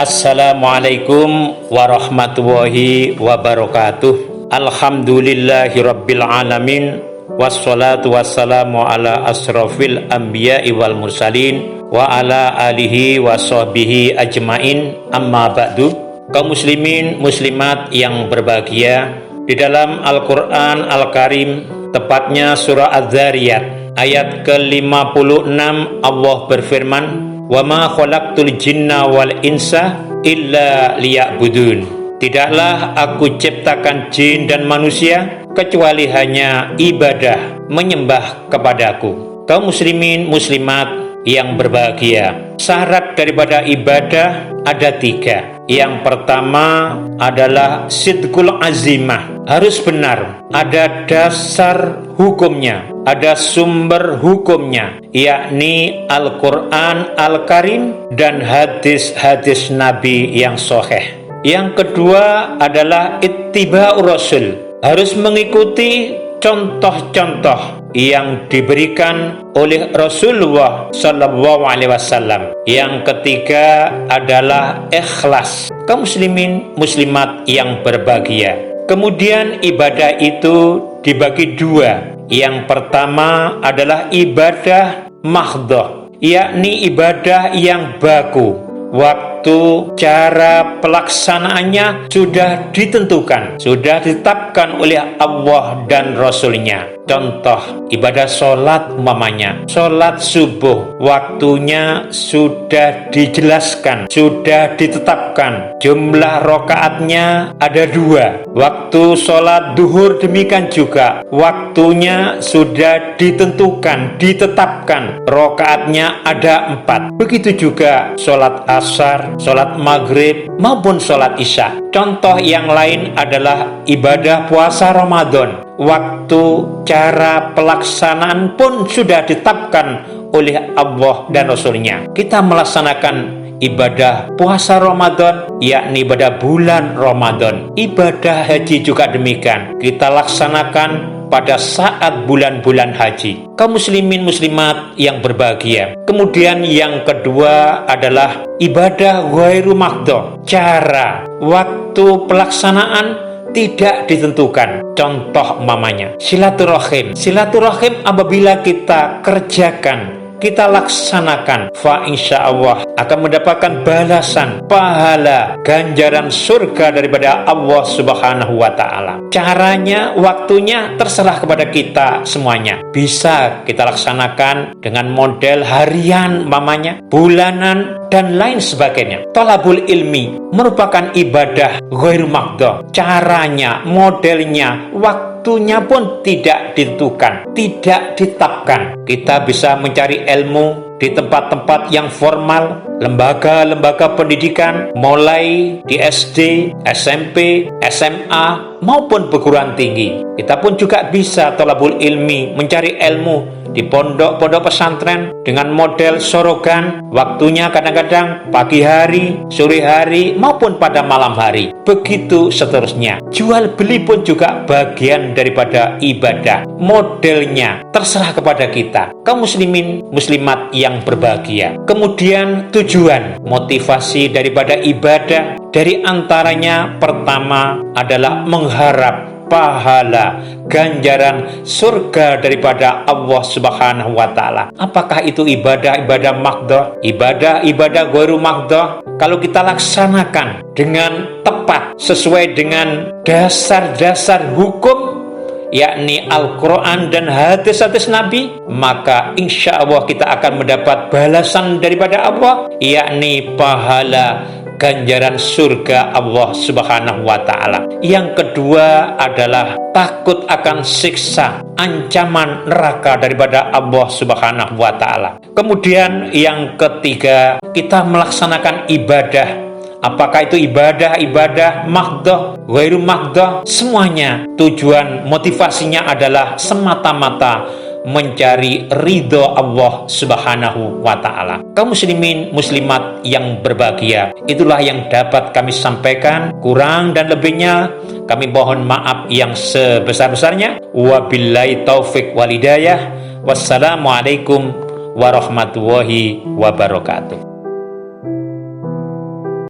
Assalamualaikum warahmatullahi wabarakatuh. Alhamdulillahirabbil alamin. Wassalatu wassalamu ala asrofil anbiya'i wal mursalin wa ala alihi wa sahbihi ajmain. Amma ba'du. Kaum muslimin muslimat yang berbahagia, di dalam Al-Quran Al-Karim, tepatnya surah Az-Zariyat ayat ke-56, Allah berfirman, "Wa ma khalaqtul jinna wal insa illa liya'budun." Tidaklah aku ciptakan jin dan manusia kecuali hanya ibadah, menyembah kepadaku. Kaum muslimin muslimat yang berbahagia, syarat daripada ibadah ada 3. Yang pertama adalah sidqul azimah, harus benar, ada dasar hukumnya, ada sumber hukumnya, yakni Al-Quran Al-Karim dan hadis-hadis Nabi yang sahih. Yang kedua adalah ittiba'ur rasul, harus mengikuti contoh-contoh yang diberikan oleh Rasulullah Sallallahu Alaihi Wasallam. Yang ketiga adalah ikhlas. Kaum muslimin muslimat yang berbahagia, kemudian ibadah itu dibagi 2. Yang pertama adalah ibadah mahdhah, yakni ibadah yang baku. Waktu, cara pelaksanaannya sudah ditentukan, sudah ditetapkan oleh Allah dan Rasul-Nya. Contoh, ibadah sholat umpamanya, sholat subuh, waktunya sudah dijelaskan, sudah ditetapkan. Jumlah rokaatnya ada 2. Waktu sholat duhur demikian juga, waktunya sudah ditentukan, ditetapkan. Rokaatnya ada 4. Begitu juga sholat asar, sholat maghrib, maupun sholat isya. Contoh yang lain adalah ibadah puasa Ramadan. Waktu, cara pelaksanaan pun sudah ditetapkan oleh Allah dan Rasul-Nya. Kita melaksanakan ibadah puasa Ramadan, yakni ibadah bulan Ramadan. Ibadah haji juga demikian, kita laksanakan pada saat bulan-bulan haji. Kaum muslimin muslimat yang berbahagia, kemudian yang kedua adalah ibadah ghairu mahdhah, cara, waktu pelaksanaan tidak ditentukan. Contoh umpamanya silaturahim. Silaturahim apabila kita kerjakan, kita laksanakan, fa insya Allah akan mendapatkan balasan, pahala, ganjaran surga daripada Allah Subhanahu wa Ta'ala. Caranya, waktunya terserah kepada kita semuanya. Bisa kita laksanakan dengan model harian, mamanya, bulanan, dan lain sebagainya. Thalabul ilmi merupakan ibadah ghairu mahdhah. Caranya, modelnya, waktunya pun tidak ditentukan, tidak ditetapkan. Kita bisa mencari ilmu di tempat-tempat yang formal, lembaga-lembaga pendidikan, mulai di SD, SMP, SMA, maupun perguruan tinggi. Kita pun juga bisa thalabul ilmi, mencari ilmu di pondok-pondok pesantren dengan model sorogan, waktunya kadang-kadang pagi hari, sore hari, maupun pada malam hari. Begitu seterusnya. Jual beli pun juga bagian daripada ibadah. Modelnya terserah kepada kita, kaum muslimin muslimat yang berbahagia. Kemudian tujuan, motivasi daripada ibadah, dari antaranya pertama adalah mengharap pahala, ganjaran surga daripada Allah Subhanahu wa Ta'ala. Apakah itu ibadah-ibadah mahdhah, ibadah-ibadah ghairu mahdhah? Kalau kita laksanakan dengan tepat sesuai dengan dasar-dasar hukum, yakni Al-Quran dan hadis-hadis Nabi, maka insya Allah kita akan mendapat balasan daripada Allah, yakni pahala, ganjaran surga Allah Subhanahu wa Ta'ala. Yang kedua adalah takut akan siksa, ancaman neraka daripada Allah Subhanahu wa Ta'ala. Kemudian yang ketiga, kita melaksanakan ibadah. Apakah itu ibadah mahdhah, ghairu mahdhah, semuanya tujuan motivasinya adalah semata-mata mencari ridho Allah Subhanahu wa Ta'ala. Kaum muslimin muslimat yang berbahagia, itulah yang dapat kami sampaikan. Kurang dan lebihnya kami mohon maaf yang sebesar-besarnya. Wabillahi taufik wal hidayah. Wassalamualaikum warahmatullahi wabarakatuh.